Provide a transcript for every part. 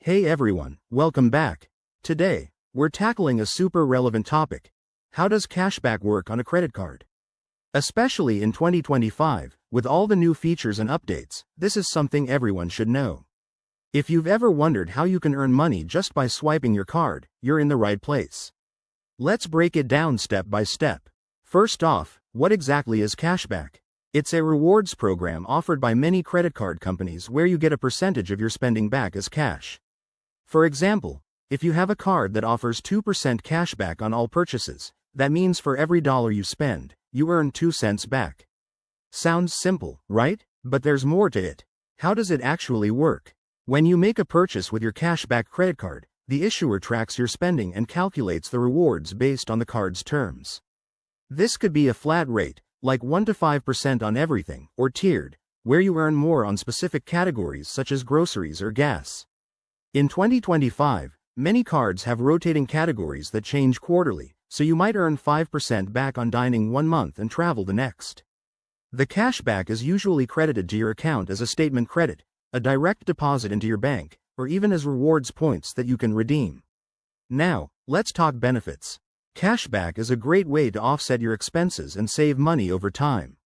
Hey everyone, welcome back. Today, we're tackling a super relevant topic. How does cashback work on a credit card? Especially in 2025, with all the new features and updates, this is something everyone should know. If you've ever wondered how you can earn money just by swiping your card, you're in the right place. Let's break it down step by step. First off, what exactly is cashback? It's a rewards program offered by many credit card companies where you get a percentage of your spending back as cash. For example, if you have a card that offers 2% cashback on all purchases, that means for every dollar you spend, you earn 2 cents back. Sounds simple, right? But there's more to it. How does it actually work? When you make a purchase with your cashback credit card, the issuer tracks your spending and calculates the rewards based on the card's terms. This could be a flat rate, like 1 to 5% on everything, or tiered, where you earn more on specific categories such as groceries or gas. In 2025, many cards have rotating categories that change quarterly, so you might earn 5% back on dining 1 month and travel the next. The cashback is usually credited to your account as a statement credit, a direct deposit into your bank, or even as rewards points that you can redeem. Now, let's talk benefits. Cashback is a great way to offset your expenses and save money over time.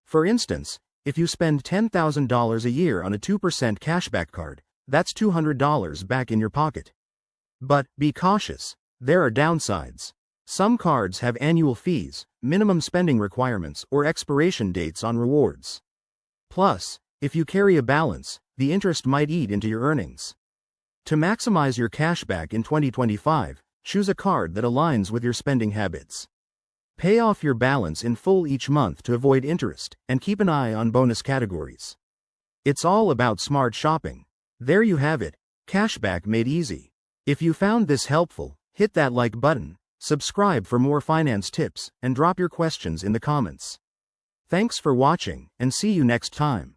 For instance, if you spend $10,000 a year on a 2% cashback card, that's $200 back in your pocket. But be cautious. There are downsides. Some cards have annual fees, minimum spending requirements, or expiration dates on rewards. Plus, if you carry a balance, the interest might eat into your earnings. To maximize your cashback in 2025, choose a card that aligns with your spending habits. Pay off your balance in full each month to avoid interest, and keep an eye on bonus categories. It's all about smart shopping. There you have it, cashback made easy. If you found this helpful, hit that like button, subscribe for more finance tips, and drop your questions in the comments. Thanks for watching, and see you next time.